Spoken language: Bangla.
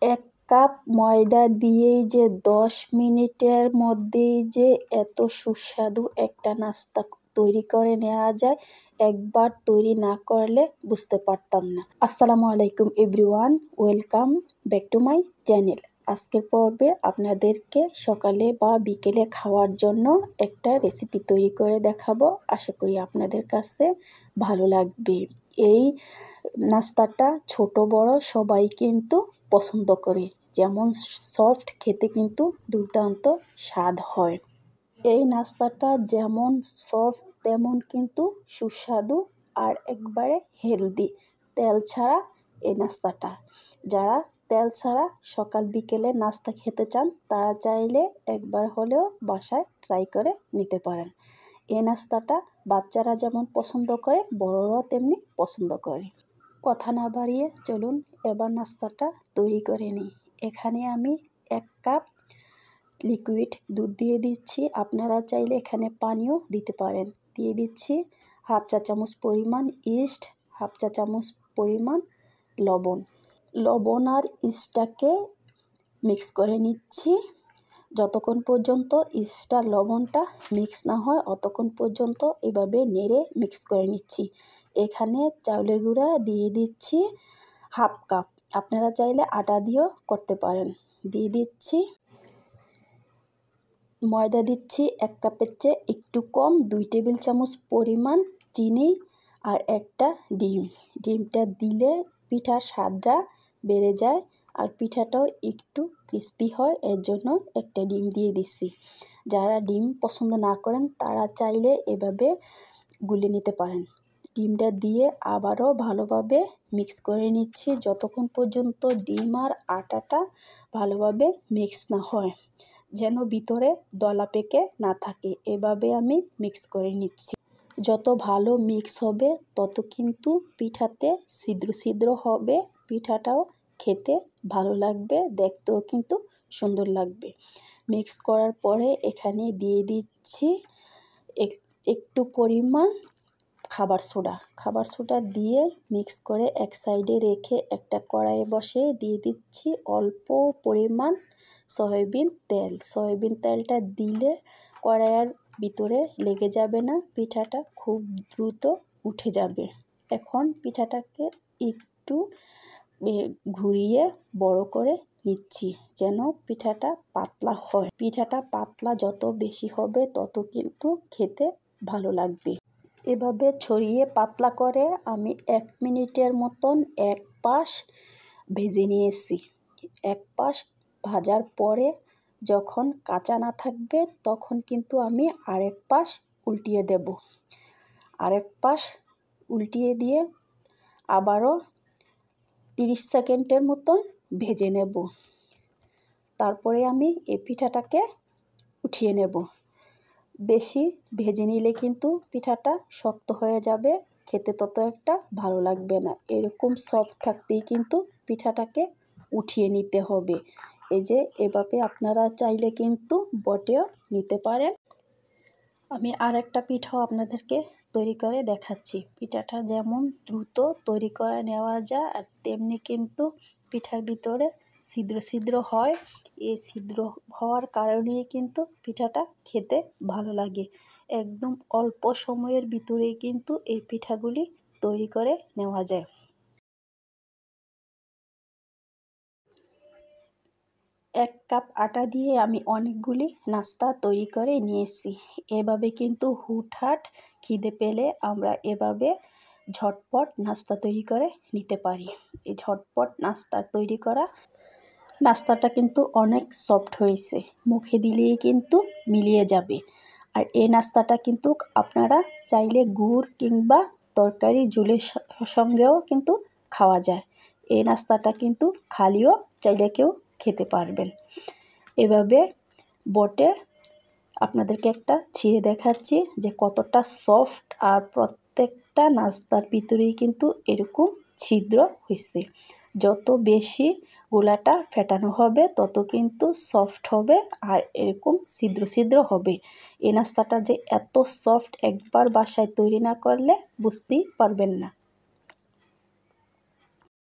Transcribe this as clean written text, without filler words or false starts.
এক কাপ ময়দা দিয়েই যে 10 মিনিটের মধ্যেই যে এত সুস্বাদু একটা নাস্তা তৈরি করে নেওয়া যায়, একবার তৈরি না করলে বুঝতে পারতাম না। আসসালামু আলাইকুম everyone, welcome back to my channel. আজকের পর্বে আপনাদেরকে সকালে বা বিকেলে খাওয়ার জন্য একটা রেসিপি তৈরি করে দেখাবো। আশা করি আপনাদের কাছে ভালো লাগবে। এই নাস্তাটা ছোট বড় সবাই কিন্তু পছন্দ করে। যেমন সফট, খেতে কিন্তু দুর্দান্ত স্বাদ হয়। এই নাস্তাটা যেমন সফট তেমন কিন্তু সুস্বাদু আর একবারে হেলদি। তেল ছাড়া এই নাস্তাটা, যারা তেল ছাড়া সকাল বিকেলে নাস্তা খেতে চান তারা চাইলে একবার হলেও বাসায় ট্রাই করে নিতে পারেন। এই নাস্তাটা বাচ্চারা যেমন পছন্দ করে, বড়রাও তেমনি পছন্দ করে। কথা না বাড়িয়ে চলুন এবার নাস্তাটা তৈরি করে নিই। এখানে আমি 1 কাপ লিকুইড দুধ দিয়ে দিচ্ছি। আপনারা চাইলে এখানে পানিও দিতে পারেন। দিয়ে দিচ্ছি হাফ চা চামচ পরিমাণ ইস্ট, হাফ চা চামচ পরিমাণ লবণ। লবণ আর ইস্টটাকে মিক্স করে নিচ্ছি। যতক্ষণ পর্যন্ত ইস্ট আর লবণটা মিক্স না হয় অতক্ষণ পর্যন্ত এভাবে নেড়ে মিক্স করে নিচ্ছি। এখানে চাউলের গুঁড়া দিয়ে দিচ্ছি হাফ কাপ, আপনারা চাইলে আটা দিয়েও করতে পারেন। দিয়ে দিচ্ছি ময়দা, দিচ্ছি 1 কাপের চেয়ে একটু কম 2 টেবিল চামচ পরিমাণ চিনি আর একটা ডিম। ডিমটা দিলে পিঠার স্বাদটা বেড়ে যায় আর পিঠাটাও একটু ক্রিস্পি হয়, এর জন্য একটা ডিম দিয়ে দিচ্ছি। যারা ডিম পছন্দ না করেন তারা চাইলে এভাবে গুলে নিতে পারেন। ডিমটা দিয়ে আবারও ভালোভাবে মিক্স করে নিচ্ছি যতক্ষণ পর্যন্ত ডিম আর আটাটা ভালোভাবে মিক্স না হয়, যেন ভিতরে দলা পেকে না থাকে। এভাবে আমি মিক্স করে নিচ্ছি। যত ভালো মিক্স হবে তত কিন্তু পিঠাতে ছিদ্র ছিদ্র হবে, পিঠাটাও খেতে ভালো লাগবে, দেখতেও কিন্তু সুন্দর লাগবে। মিক্স করার পরে এখানে দিয়ে দিচ্ছি একটু পরিমাণ খাবার সোডা দিয়ে মিক্স করে এক সাইডে রেখে একটা কড়াইয়ে বসে দিয়ে দিচ্ছি অল্প পরিমাণ সয়াবিন তেল। সয়াবিন তেলটা দিলে কড়াইয়ের ভিতরে লেগে যাবে না, পিঠাটা খুব দ্রুত উঠে যাবে। এখন পিঠাটাকে একটু ঘুরিয়ে বড় করে নিচ্ছি যেন পিঠাটা পাতলা হয়। পিঠাটা পাতলা যত বেশি হবে তত কিন্তু খেতে ভালো লাগবে। এভাবে ছড়িয়ে পাতলা করে আমি 1 মিনিটের মতন এক পাশ ভেজে নিয়েছি। এক পাশ ভাজার পরে যখন কাঁচা না থাকবে তখন কিন্তু আমি আরেক পাশ উল্টিয়ে দেব। আরেক পাশ উল্টিয়ে দিয়ে আবারও 30 সেকেন্ডের মতন ভেজে নেব। তারপরে আমি এই পিঠাটাকে উঠিয়ে নেব। বেশি ভেজে নিলে কিন্তু পিঠাটা শক্ত হয়ে যাবে, খেতে তত একটা ভালো লাগবে না। এরকম সফট থাকতেই কিন্তু পিঠাটাকে উঠিয়ে নিতে হবে। এই যে এভাবে আপনারা চাইলে কিন্তু বটেও নিতে পারেন। আমি আরেকটা পিঠাও আপনাদেরকে তৈরি করে দেখাচ্ছি। পিঠাটা যেমন দ্রুত তৈরি করে নেওয়া যায় আর তেমনি কিন্তু পিঠার ভিতরে ছিদ্র ছিদ্র হয়। এই ছিদ্র হওয়ার কারণেই কিন্তু পিঠাটা খেতে ভালো লাগে। একদম অল্প সময়ের ভিতরেই কিন্তু এই পিঠাগুলি তৈরি করে নেওয়া যায়। 1 কাপ আটা দিয়ে আমি অনেকগুলি নাস্তা তৈরি করে নিয়েছি। এভাবে কিন্তু হুটহাট খিদে পেলে আমরা এভাবে ঝটপট নাস্তা তৈরি করে নিতে পারি। এই ঝটপট নাস্তা তৈরি করা নাস্তাটা কিন্তু অনেক সফট হয়েছে, মুখে দিলেই কিন্তু মিলিয়ে যাবে। আর এই নাস্তাটা কিন্তু আপনারা চাইলে গুড় কিংবা তরকারি ঝোলের সঙ্গেও কিন্তু খাওয়া যায়। এই নাস্তাটা কিন্তু খালিও চাইলে কেউ খেতে পারবেন। এভাবে বটে আপনাদেরকে একটা ছিঁড়ে দেখাচ্ছি যে কতটা সফট, আর প্রত্যেকটা নাস্তার ভিতরেই কিন্তু এরকম ছিদ্র হয়েছে। যত বেশি গোলাটা ফেটানো হবে তত কিন্তু সফট হবে আর এরকম ছিদ্র ছিদ্র হবে। এই নাস্তাটা যে এত সফট একবার বাসায় তৈরি না করলে বুঝতেই পারবেন না।